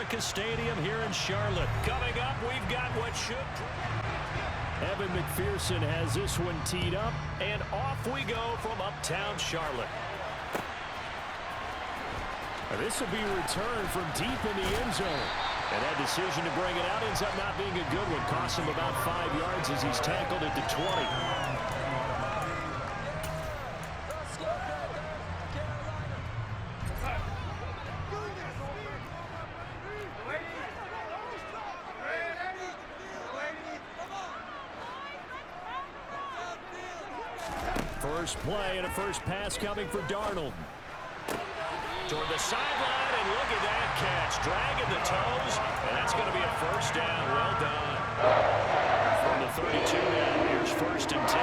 America Stadium here in Charlotte. Coming up, we've got what should... Evan McPherson has this one teed up, and off we go from uptown Charlotte. This will be returned from deep in the end zone. And that decision to bring it out ends up not being a good one. Costs him about 5 yards as he's tackled at the 20. First play and a first pass coming for Darnold. Toward the sideline, and look at that catch. Dragging the toes, and that's going to be a first down. Well done. From the 32 now, here's first and 10.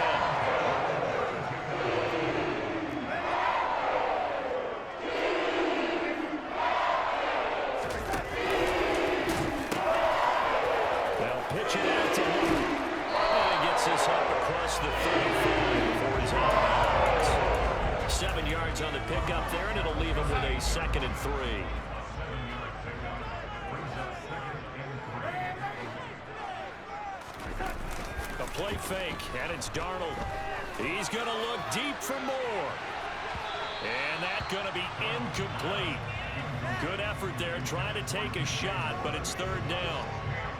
They'll pitch it out to him. And he gets this up across the 35 before he's out of bounds. 7 yards on the pickup there, and it'll leave him with a 2nd and 3. A play fake, and it's Darnold. He's going to look deep for more. And that's going to be incomplete. Good effort there, trying to take a shot, but it's 3rd down.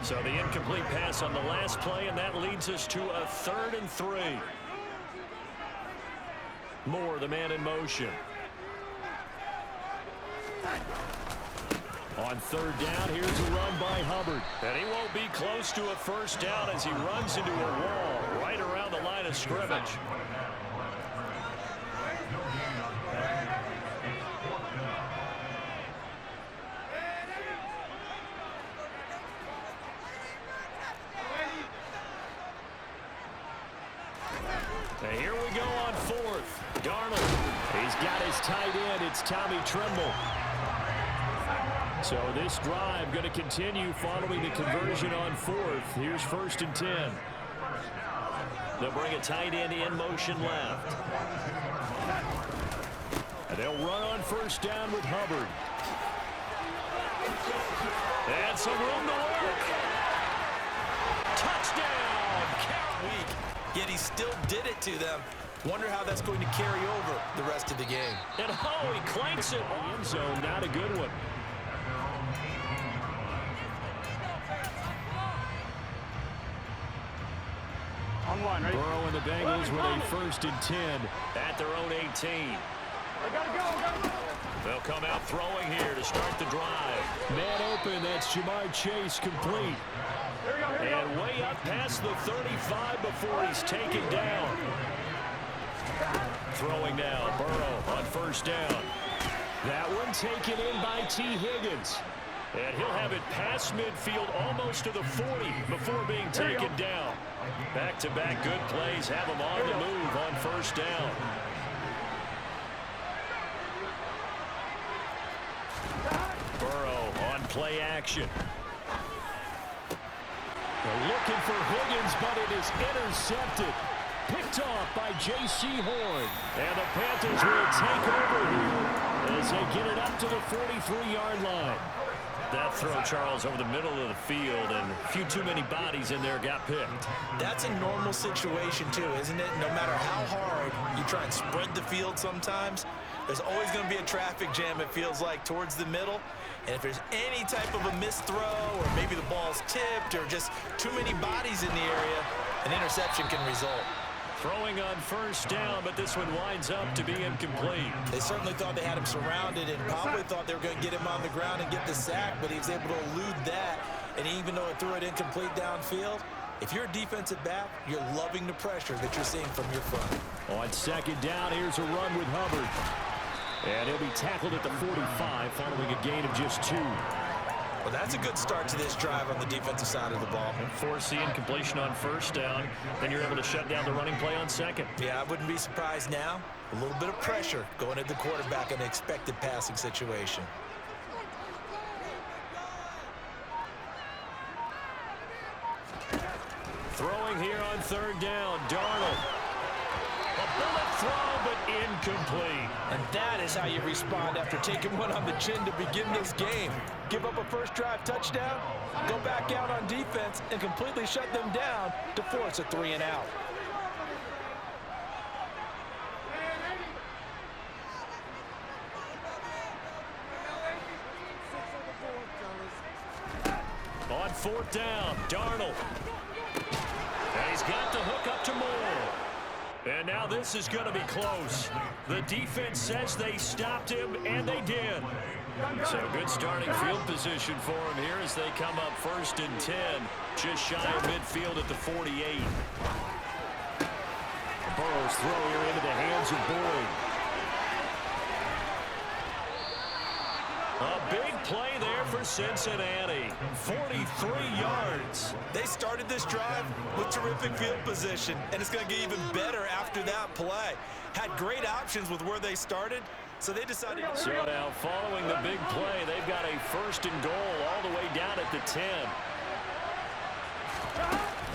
So the incomplete pass on the last play, and that leads us to a 3rd and 3. Moore, the man in motion. On 3rd down, here's a run by Hubbard. And he won't be close to a first down as he runs into a wall right around the line of scrimmage. And here we go on 4th. Darnold, he's got his tight end. It's Tommy Tremble. So this drive going to continue following the conversion on 4th. Here's 1st and 10. They'll bring a tight end in motion left. And they'll run on 1st down with Hubbard. And some room to work. Touchdown! Weak, yet he still did it to them. Wonder how that's going to carry over the rest of the game. And oh, he clanks it. End zone, not a good one. Burrow and the Bengals with a 1st and 10 at their own 18. They'll come out throwing here to start the drive. Man open, that's Jamar Chase complete. And way up past the 35 before he's taken down. Throwing now, Burrow on 1st down. That one taken in by T. Higgins. And he'll have it past midfield almost to the 40 before being taken down. Back-to-back good plays have him on the move on 1st down. Burrow on play action. They're looking for Higgins, but it is intercepted. Picked off by J.C. Horn. And the Panthers will take over here as they get it up to the 43-yard line. That throw, Charles, over the middle of the field, and a few too many bodies in there got picked. That's a normal situation, too, isn't it? No matter how hard you try and spread the field sometimes, there's always going to be a traffic jam, it feels like, towards the middle. And if there's any type of a missed throw, or maybe the ball's tipped, or just too many bodies in the area, an interception can result. Throwing on 1st down, but this one winds up to be incomplete. They certainly thought they had him surrounded and probably thought they were going to get him on the ground and get the sack, but he was able to elude that. And even though it threw it incomplete downfield, if you're a defensive back, you're loving the pressure that you're seeing from your front. On 2nd down, here's a run with Hubbard. And he'll be tackled at the 45 following a gain of just 2. Well, that's a good start to this drive on the defensive side of the ball. And forcing completion on 1st down, then you're able to shut down the running play on 2nd. Yeah, I wouldn't be surprised now. A little bit of pressure going at the quarterback in an expected passing situation. Throwing here on 3rd down, Darnold. A Bullet throw, but incomplete. And that is how you respond after taking one on the chin to begin this game. Give up a first drive touchdown, go back out on defense, and completely shut them down to force a 3-and-out. On fourth down, Darnold. And he's got the hook up to Moore. And now this is going to be close. The defense says they stopped him, and they did. So good starting field position for him here as they come up 1st and 10. Just shy of midfield at the 48. Burrow's throw here into the hands of Boyd. A big play there for Cincinnati. 43 yards. They started this drive with terrific field position, and it's going to get even better after that play. Had great options with where they started, so they decided. So now following the big play, they've got a 1st and goal all the way down at the 10.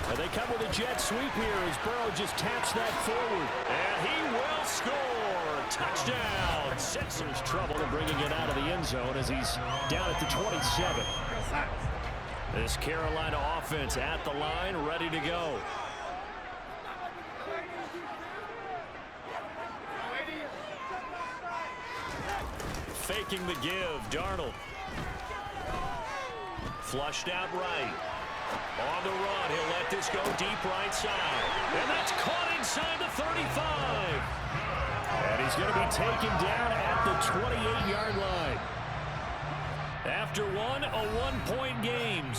And they come with a jet sweep here as Burrow just taps that forward. And he will score. Touchdown. Sixers trouble in bringing it out of the end zone as he's down at the 27. This Carolina offense at the line, ready to go. Faking the give, Darnold. Flushed out right. On the run, he'll let this go deep right side. And that's caught inside the 35. And he's going to be taken down at the 28-yard line. After one, a one-point game.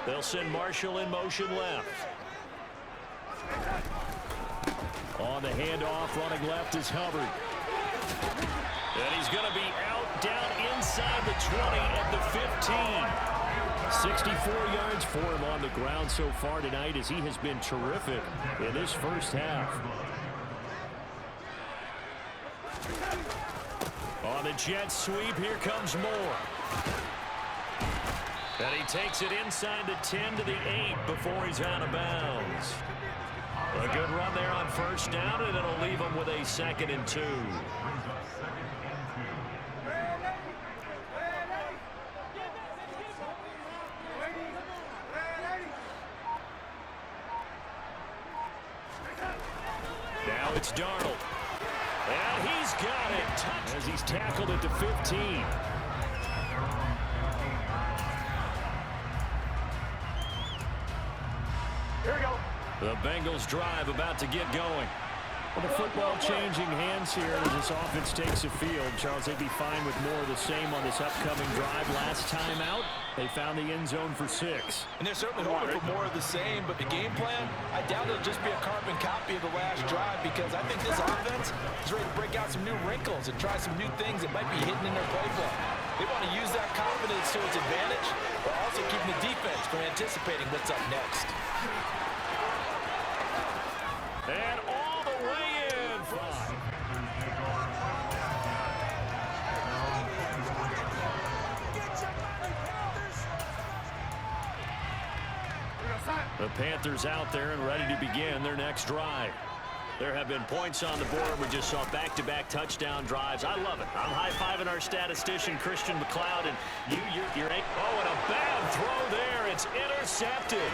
They'll send Marshall in motion left. On the handoff, running left is Hubbard. And he's going to be out down inside the 20 at the 15. 64 yards for him on the ground so far tonight as he has been terrific in this first half. On the jet sweep, here comes Moore. And he takes it inside the 10 to the 8 before he's out of bounds. A good run there on 1st down, and it'll leave him with a 2nd and 2. Now it's Darnold. And he's got it. Touch as he's tackled at the 15. The Bengals drive about to get going. Well, the football changing hands here as this offense takes the field. Charles, they'd be fine with more of the same on this upcoming drive. Last time out, they found the end zone for 6. And they're certainly hoping for more of the same, but the game plan, I doubt it'll just be a carbon copy of the last drive because I think this offense is ready to break out some new wrinkles and try some new things that might be hidden in their playbook. They want to use that confidence to its advantage, but also keeping the defense from anticipating what's up next. And all the way in. 5. The Panthers out there and ready to begin their next drive. There have been points on the board. We just saw back-to-back touchdown drives. I love it. I'm high-fiving our statistician, Christian McLeod, and you're oh, and a bad throw there. It's intercepted.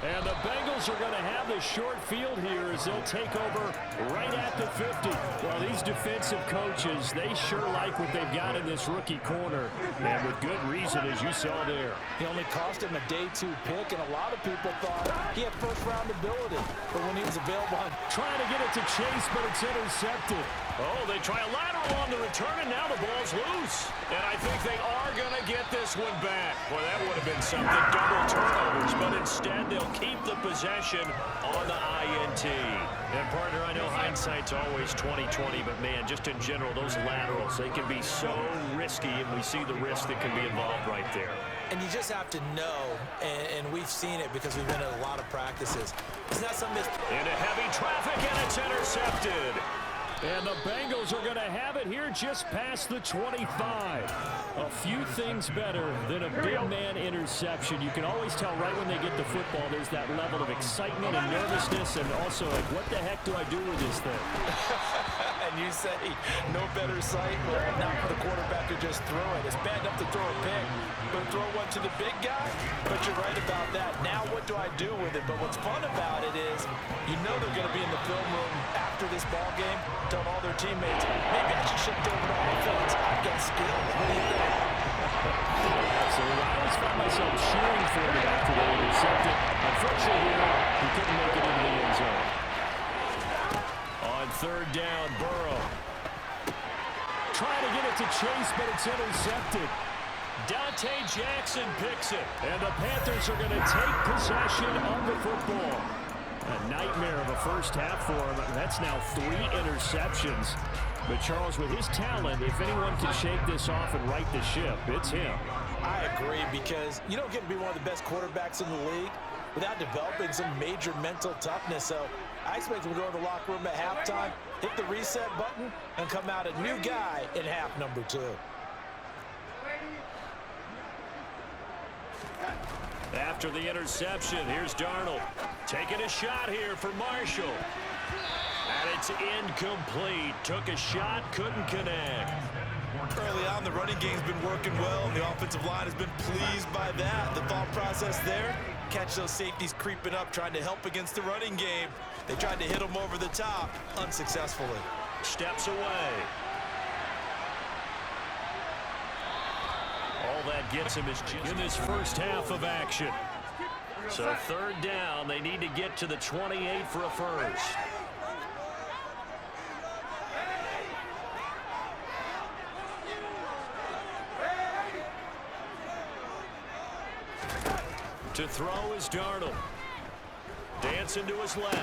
And the Bengals are going to have the short field here as they'll take over right at the 50. Well, these defensive coaches, they sure like what they've got in this rookie corner. And with good reason, as you saw there. He only cost him a day 2 pick, and a lot of people thought he had first-round ability. But when he was available, Trying to get it to Chase, but it's intercepted. Oh, they try a lateral on the return, and now the ball's loose. And I think they are going to get this one back. Boy, that would have been something. Double turnovers, but instead they'll keep the possession on the INT. And, partner, I know hindsight's always 20/20, but, man, just in general, those laterals, they can be so risky, and we see the risk that can be involved right there. And you just have to know, and we've seen it because we've been at a lot of practices. It's not something that's... Into heavy traffic, and it's intercepted. And the Bengals are going to have it here just past the 25. A few things better than a big man interception. You can always tell right when they get the football, there's that level of excitement and nervousness, and also like, what the heck do I do with this thing? And you say, no better sight, well, not for the quarterback to just throw it. It's bad enough to throw a pick, but throw one to the big guy? But you're right about that. Now what do I do with it? But what's fun about it is, you know they're going to be in the film room after this ball game, telling all their teammates, maybe I should shift over to offense. I've got skill. What do you think? Absolutely. I always find myself cheering for him after they intercept it. Unfortunately, he couldn't make it into the end zone. On third down, Burrow. Trying to get it to Chase, but it's intercepted. Dante Jackson picks it. And the Panthers are going to take possession of the football. A nightmare of a first half for him. That's now 3 interceptions. But, Charles, with his talent, if anyone can shake this off and right the ship, it's him. I agree, because you don't get to be one of the best quarterbacks in the league without developing some major mental toughness. So I expect him to go in the locker room at halftime, hit the reset button, and come out a new guy in half number 2. After the interception, here's Darnold. Taking a shot here for Marshall. And it's incomplete. Took a shot, couldn't connect. Early on, the running game's been working well, and the offensive line has been pleased by that. The thought process there, catch those safeties creeping up, trying to help against the running game. They tried to hit them over the top, unsuccessfully. Steps away. All that gets him is just in this first half of action. So third down, they need to get to the 28 for a first. To throw is Darnold. Dancing to his left.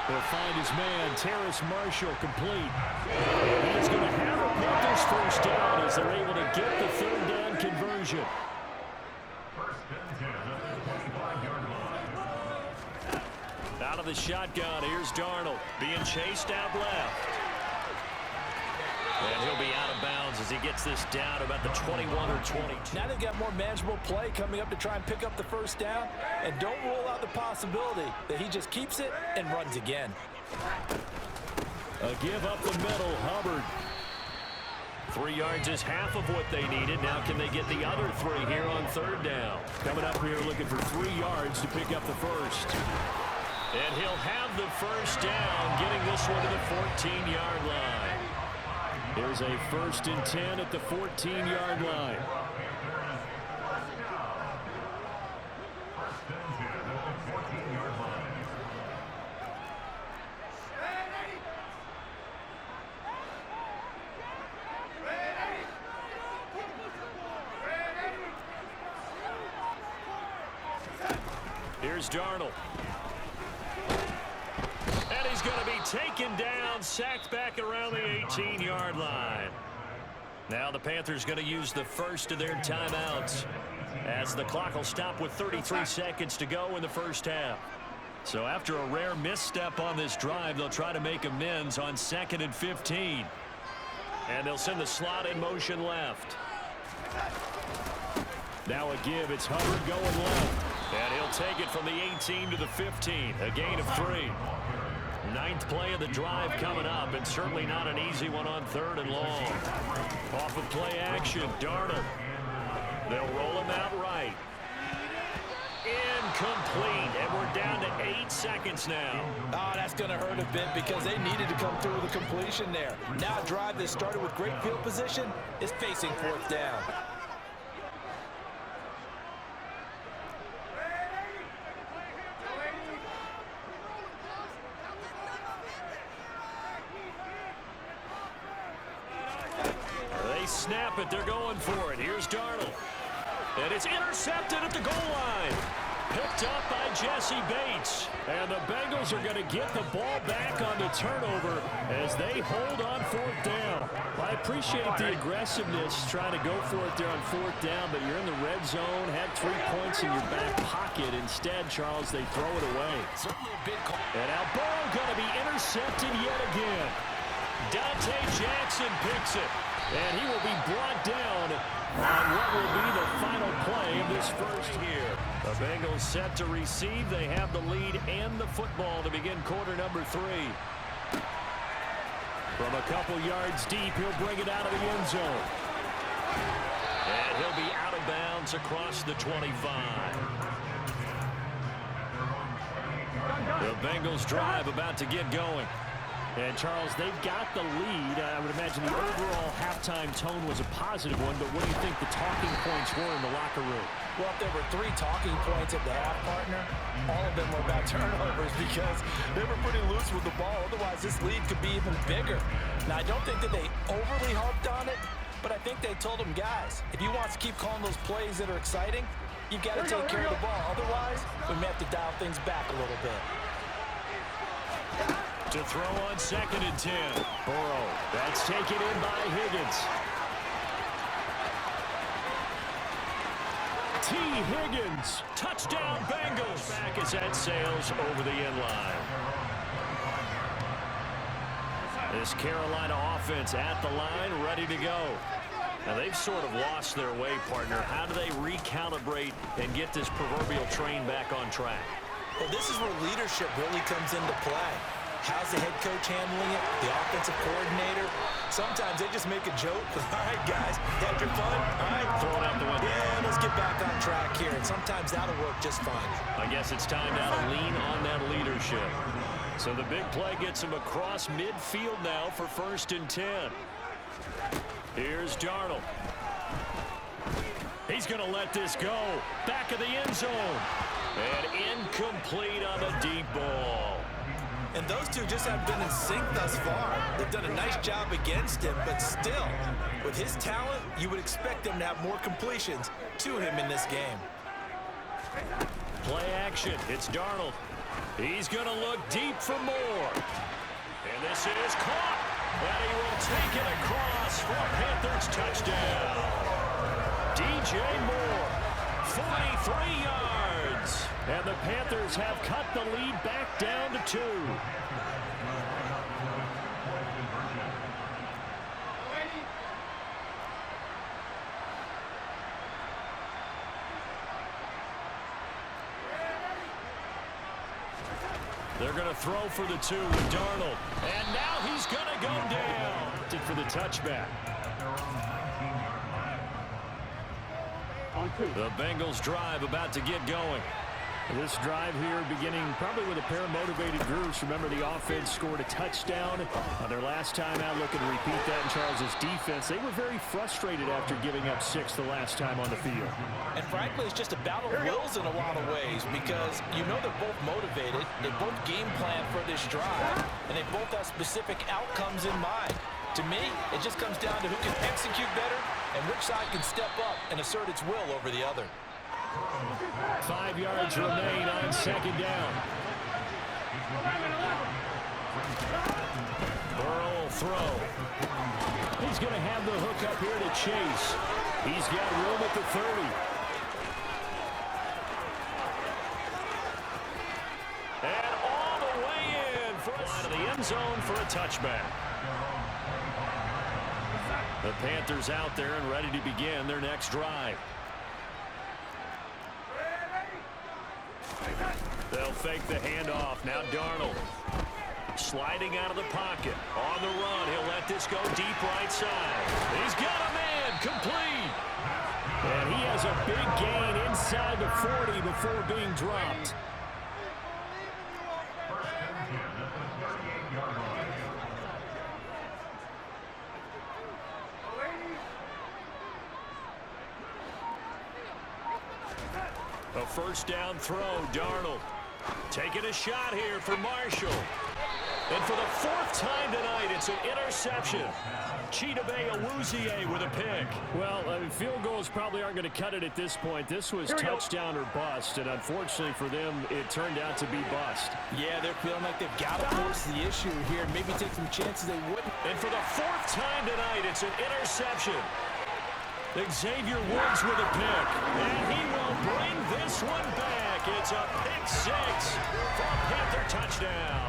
He'll find his man, Terrace Marshall, complete. And he's going to have a Panthers first down as they're able to get the third down conversion. Out of the shotgun, here's Darnold being chased out left. And he'll be out of bounds as he gets this down about the 21 or 22. Now they've got more manageable play coming up to try and pick up the first down. And don't rule out the possibility that he just keeps it and runs again. A give up the middle, Hubbard. 3 yards is half of what they needed. Now can they get the other 3 here on third down? Coming up here looking for 3 yards to pick up the first. And he'll have the first down, getting this one to the 14-yard line. Here's a 1st and 10 at the 14-yard line. Here's Darnold. And he's going to be taken down, sacked back around the 18-yard line. Now the Panthers going to use the first of their timeouts as the clock will stop with 33 seconds to go in the first half. So after a rare misstep on this drive, they'll try to make amends on 2nd and 15. And they'll send the slot in motion left. Now a give. It's Hubbard going left. And he'll take it from the 18 to the 15. A gain of 3. 9th play of the drive coming up, and certainly not an easy one on 3rd and long. Off of play action, Darnold. They'll roll him out right. Incomplete, and we're down to 8 seconds now. Oh, that's going to hurt a bit because they needed to come through with a completion there. Now a drive that started with great field position is facing 4th down. snap it. They're going for it. Here's Darnold. And it's intercepted at the goal line. Picked up by Jesse Bates. And the Bengals are going to get the ball back on the turnover as they hold on 4th down. I appreciate the aggressiveness trying to go for it there on 4th down, but you're in the red zone, had 3 points in your back pocket. Instead, Charles, they throw it away. Certainly a big call. And now Burrow going to be intercepted yet again. Dante Jackson picks it. And he will be brought down on what will be the final play of this first here. The Bengals set to receive. They have the lead and the football to begin quarter number 3. From a couple yards deep, he'll bring it out of the end zone. And he'll be out of bounds across the 25. The Bengals drive about to get going. And, Charles, they've got the lead. I would imagine the overall halftime tone was a positive one, but what do you think the talking points were in the locker room? Well, if there were 3 talking points at the half, partner, all of them were about turnovers because they were pretty loose with the ball. Otherwise, this lead could be even bigger. Now, I don't think that they overly harped on it, but I think they told them, guys, if you want to keep calling those plays that are exciting, you've got to take care of the ball. Otherwise, we may have to dial things back a little bit. To throw on 2nd and 10. Burrow. That's taken in by Higgins. T. Higgins. Touchdown Bengals. Back as that sails over the end line. This Carolina offense at the line, ready to go. Now they've sort of lost their way, partner. How do they recalibrate and get this proverbial train back on track? Well, this is where leadership really comes into play. How's the head coach handling it? The offensive coordinator? Sometimes they just make a joke. All right, guys, had your fun? All right, throw it out the window. Yeah, let's get back on track here. And sometimes that'll work just fine. I guess it's time now to lean on that leadership. So the big play gets him across midfield now for 1st and 10. Here's Darnold. He's going to let this go. Back of the end zone. And incomplete on a deep ball. And those two just have been in sync thus far. They've done a nice job against him, but still, with his talent, you would expect them to have more completions to him in this game. Play action. It's Darnold. He's going to look deep for more. And this is caught. And he will take it across for a Panthers touchdown. DJ Moore, 43 yards. And the Panthers have cut the lead back down to 2. They're going to throw for the 2 with Darnold. And now he's going to go down. For the touchback. The Bengals drive about to get going. This drive here beginning probably with a pair of motivated groups. Remember, the offense scored a touchdown on their last time out. Looking to repeat that in Charles's defense. They were very frustrated after giving up 6 the last time on the field. And frankly, it's just a battle of wills in a lot of ways because you know they're both motivated. They both game plan for this drive, and they both have specific outcomes in mind. To me, it just comes down to who can execute better and which side can step up and assert its will over the other. 5 yards remain on 2nd down. Burrow will throw. He's going to have the hook up here to Chase. He's got room at the 30. And all the way in for out of the end zone for a touchback. The Panthers out there and ready to begin their next drive. They'll fake the handoff. Now Darnold sliding out of the pocket. On the run, he'll let this go deep right side. He's got a man complete. And he has a big gain inside the 40 before being dropped. A first down throw, Darnold. Taking a shot here for Marshall. And for the fourth time tonight, it's an interception. Chidobe Awuzie with a pick. Well, field goals probably aren't going to cut it at this point. This was touchdown or bust, and unfortunately for them, it turned out to be bust. Yeah, they're feeling like they've got to force the issue here and maybe take some chances they wouldn't. And for the fourth time tonight, it's an interception. Xavier Woods with a pick, and he will bring this one back. It's a pick six for a Panther touchdown.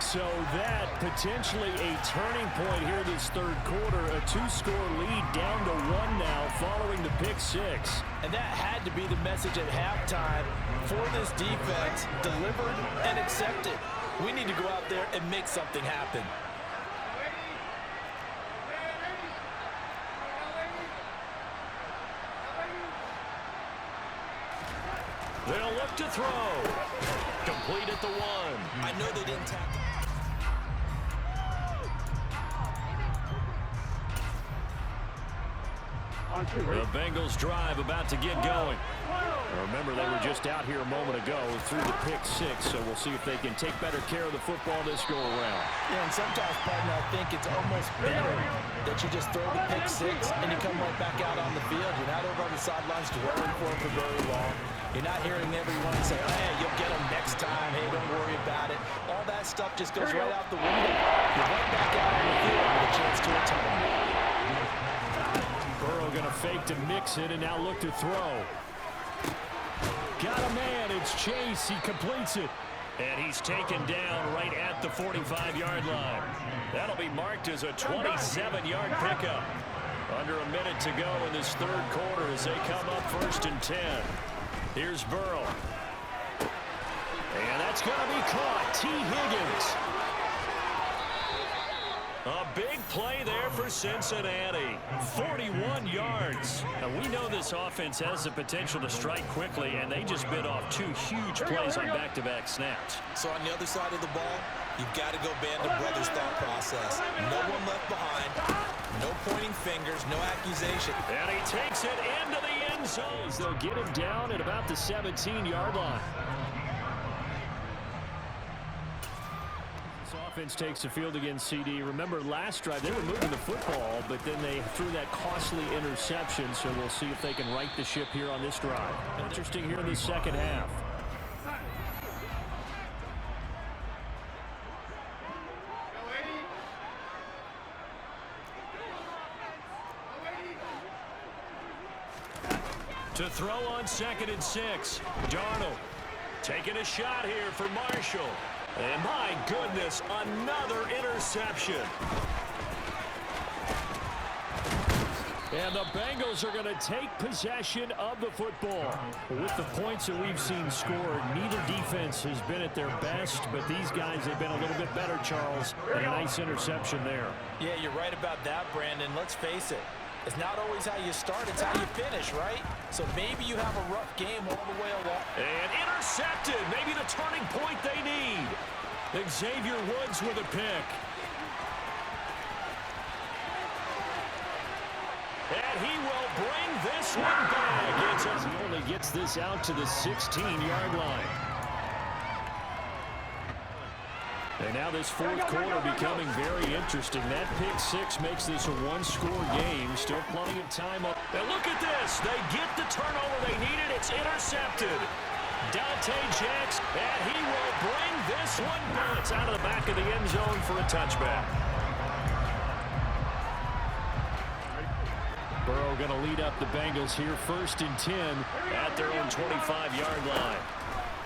So that potentially a turning point here this third quarter. A two-score lead down to one now following the pick six. And that had to be the message at halftime for this defense. Delivered and accepted. We need to go out there and make something happen. They'll look to throw. Complete at the one. I know they didn't tackle. The Bengals drive about to get going. Remember, they were just out here a moment ago through the pick six, so we'll see if they can take better care of the football this go-around. Yeah, and sometimes, partner, I think it's almost better that you just throw the pick six and you come right back out on the field. You're not over on the sidelines dwelling for it for very long. You're not hearing everyone say, oh, hey, you'll get them next time. Hey, don't worry about it. All that stuff just goes right out the window. You're right back out on the field with a chance to atone. Burrow going to fake to mix it and now look to throw. Got a man. It's Chase. He completes it. And he's taken down right at the 45-yard line. That'll be marked as a 27-yard pickup. Under a minute to go in this third quarter as they come up 1st and 10. Here's Burrow. And that's going to be caught. T. Higgins. A big play there for Cincinnati. 41 yards. Now, we know this offense has the potential to strike quickly, and they just bit off two huge plays on back-to-back snaps. So on the other side of the ball, you've got to go band of brothers thought process. No one left behind. No pointing fingers. No accusation. And he takes it into the end zone. They'll get him down at about the 17-yard line. Offense takes the field against CD. Remember, last drive, they were moving the football, but then they threw that costly interception, so we'll see if they can right the ship here on this drive. Interesting here in the second half. To throw on 2nd and 6. Darnold taking a shot here for Marshall. And my goodness, another interception. And the Bengals are going to take possession of the football. With the points that we've seen scored, neither defense has been at their best, but these guys have been a little bit better, Charles. And a nice interception there. Yeah, you're right about that, Brandon. Let's face it. It's not always how you start, it's how you finish, right? So maybe you have a rough game all the way along. And intercepted. Maybe the turning point they need. Xavier Woods with a pick. And he will bring this one back. He only gets this out to the 16-yard line. And now this fourth quarter becoming very interesting. That pick six makes this a one-score game. Still plenty of time. And look at this. They get the turnover they needed. It's intercepted. Dante Jackson, and he will bring this one back. It's out of the back of the end zone for a touchback. Burrow going to lead up the Bengals here 1st and 10 at their own 25-yard line.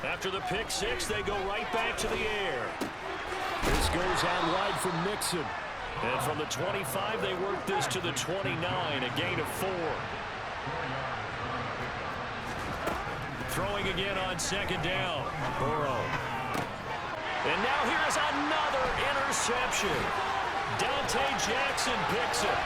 After the pick six, they go right back to the air. This goes out wide from Mixon. And from the 25, they work this to the 29, a gain of 4. Throwing again on 2nd down. Burrow. And now here's another interception. Dante Jackson picks it.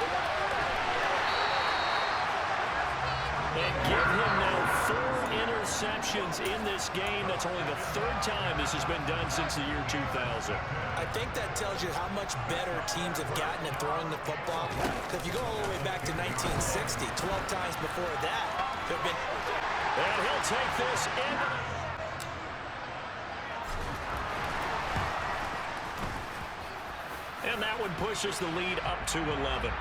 And give him now 4 interceptions in this game. That's only the 3rd time this has been done since the year 2000. I think that tells you how much better teams have gotten at throwing the football. If you go all the way back to 1960, 12 times before that, there have been... And he'll take this in. And that one pushes the lead up to 11.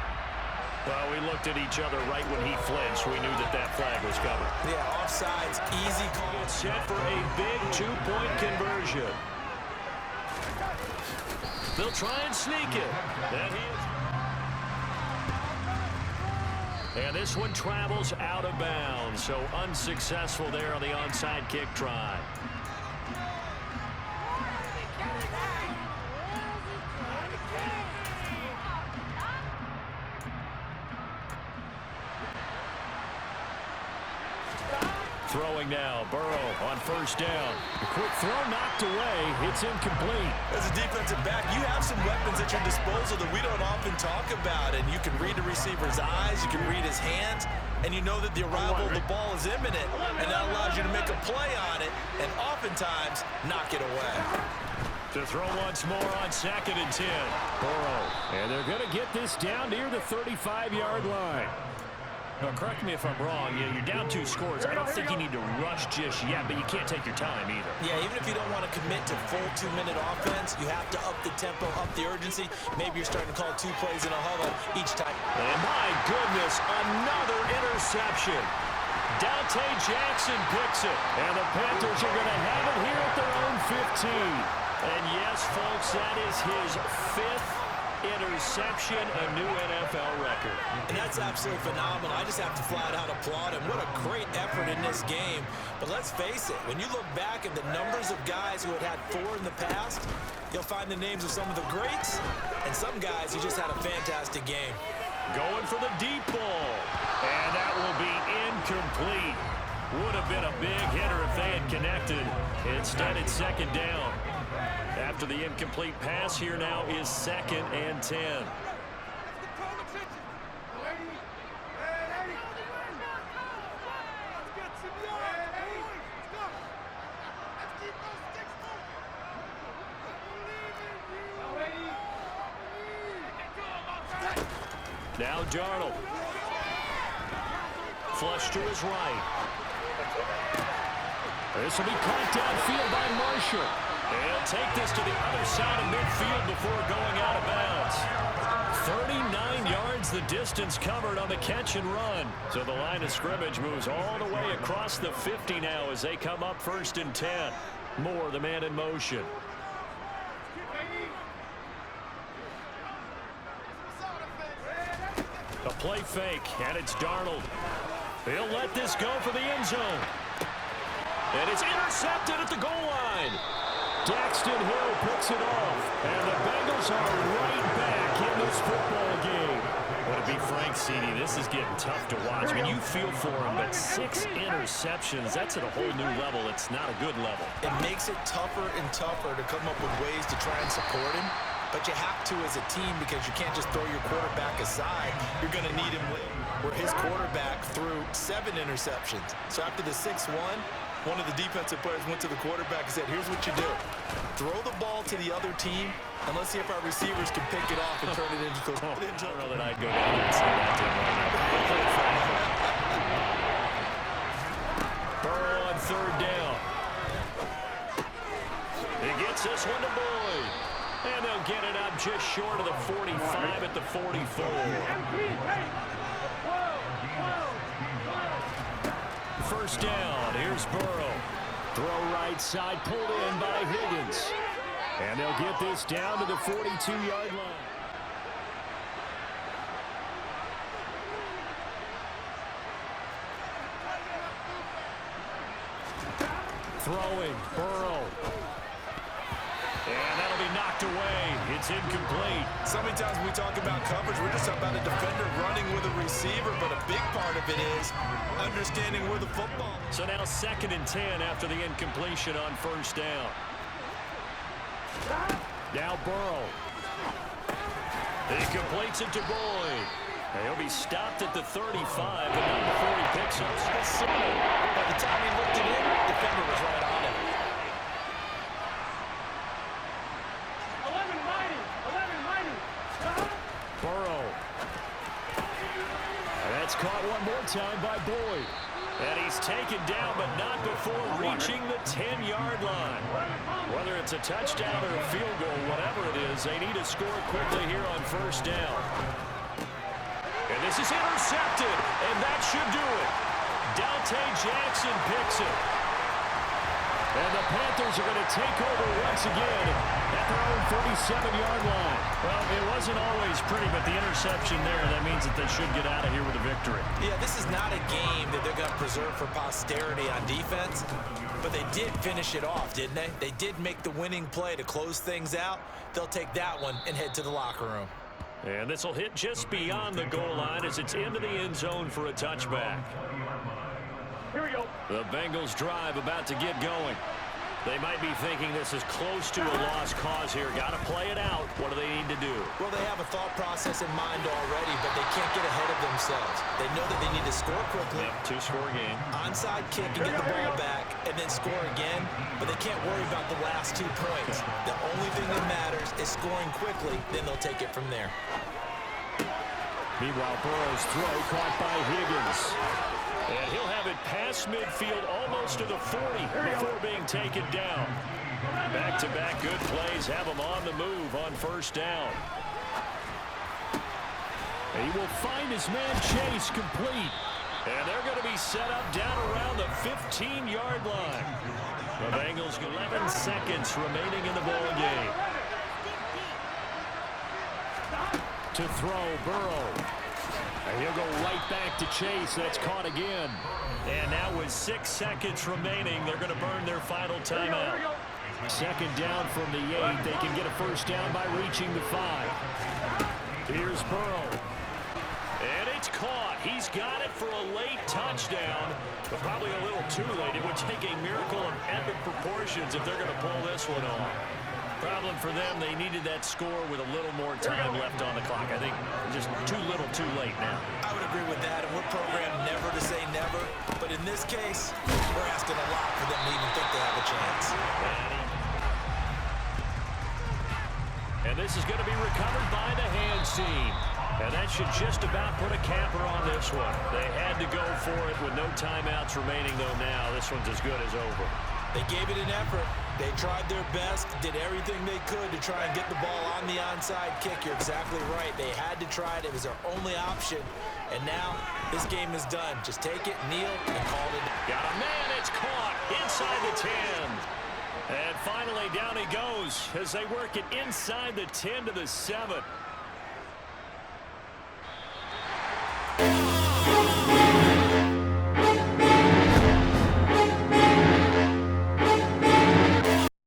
Well, we looked at each other right when he flinched. We knew that that flag was coming. Yeah, offsides, easy call. It's set for a big two-point conversion. They'll try and sneak it. And he is. And this one travels out of bounds, so unsuccessful there on the onside kick try. Throwing now, Burrow on first down. A quick throw knocked away. It's incomplete. As a defensive back, you have some weapons at your disposal that we don't often talk about. And you can read the receiver's eyes, you can read his hands, and you know that the arrival of the ball is imminent. And that allows you to make a play on it and oftentimes knock it away. To throw once more on 2nd and 10. Burrow. And they're going to get this down near the 35-yard line. Now, correct me if I'm wrong. You're down 2 scores. I don't think you need to rush just yet, but you can't take your time either. Yeah, even if you don't want to commit to full 2-minute offense, you have to up the tempo, up the urgency. Maybe you're starting to call 2 plays in a huddle each time. And my goodness, another interception. Dante Jackson picks it. And the Panthers are going to have it here at their own 15. And yes, folks, that is his 5th interception, a new NFL record. And that's absolutely phenomenal. I just have to flat out applaud him. What a great effort in this game. But let's face it, when you look back at the numbers of guys who had 4 in the past, you'll find the names of some of the greats and some guys who just had a fantastic game. Going for the deep ball. And that will be incomplete. Would have been a big hitter if they had connected. Instead, it's 2nd down. After the incomplete pass, here now is 2nd and 10. Now Darnold. Flush to his right. This will be caught downfield by Marshall. He'll take this to the other side of midfield before going out of bounds. 39 yards the distance covered on the catch and run. So the line of scrimmage moves all the way across the 50 now as they come up 1st and 10. Moore, the man in motion. A play fake, and it's Darnold. He'll let this go for the end zone. And it's intercepted at the goal line. Daxton Hill picks it off. And the Bengals are right back in this football game. Well, to be frank, CD, this is getting tough to watch. I mean, you feel for him, but 6 interceptions, that's at a whole new level. It's not a good level. It makes it tougher and tougher to come up with ways to try and support him. But you have to as a team because you can't just throw your quarterback aside. You're going to need him where his quarterback threw 7 interceptions. So after the 6-1, one of the defensive players went to the quarterback and said, here's what you do. Throw the ball to the other team, and let's see if our receivers can pick it off and turn it into I don't know that I'd go down there and say that to him right now. Burrow on 3rd down. He gets this one to Boyd. And they'll get it up just short of the 45 at the 44. First down, here's Burrow. Throw right side, pulled in by Higgins. And they'll get this down to the 42-yard line. Throwing, Burrow. And that'll be knocked away. It's incomplete. So many times when we talk about coverage, we're just talking about a defender running with a receiver, but a big part of it is understanding where the football is. So now 2nd and 10 after the incompletion on 1st down. Now Burrow. He completes it to Boyd. And he'll be stopped at the 35, but not before he picks up. By the time he looked it in, the defender was right on it. Burrow. And that's caught one more time by Boyd. And he's taken down, but not before reaching the 10-yard line. Whether it's a touchdown or a field goal, whatever it is, they need to score quickly here on first down. And this is intercepted, and that should do it. Dante Jackson picks it. And the Panthers are going to take over once again at their own 47-yard line. Well, it wasn't always pretty, but the interception there, that means that they should get out of here with a victory. Yeah, this is not a game that they're going to preserve for posterity on defense, but they did finish it off, didn't they? They did make the winning play to close things out. They'll take that one and head to the locker room. And this will hit just beyond the goal line as it's into the end zone for a touchback. Here we go. The Bengals drive about to get going. They might be thinking this is close to a lost cause here. Got to play it out. What do they need to do? Well, they have a thought process in mind already, but they can't get ahead of themselves. They know that they need to score quickly. Yep, two-score game. Onside kick and get the ball back and then score again, but they can't worry about the last 2 points. The only thing that matters is scoring quickly, then they'll take it from there. Meanwhile, Burrow's throw caught by Higgins. And he'll have it past midfield almost to the 40 before being taken down. Back-to-back good plays have him on the move on first down. He will find his man Chase complete. And they're going to be set up down around the 15-yard line. The Bengals 11 seconds remaining in the ball game. To throw, Burrow. And he'll go right back to Chase. That's caught again. And now with 6 seconds remaining, they're going to burn their final timeout. Second down from the 8. They can get a first down by reaching the 5. Here's Burrow. And it's caught. He's got it for a late touchdown, but probably a little too late. It would take a miracle of epic proportions if they're going to pull this one off. Problem for them, they needed that score with a little more time left on the clock. I think just too little, too late now. I would agree with that, and we're programmed never to say never. But in this case, we're asking a lot for them to even think they have a chance. And this is going to be recovered by the hands team. And that should just about put a capper on this one. They had to go for it with no timeouts remaining, though now this one's as good as over. They gave it an effort. They tried their best, did everything they could to try and get the ball on the onside kick. You're exactly right. They had to try it. It was their only option. And now this game is done. Just take it, kneel, and call it. Got a man. It's caught inside the 10. And finally down he goes as they work it inside the 10 to the 7.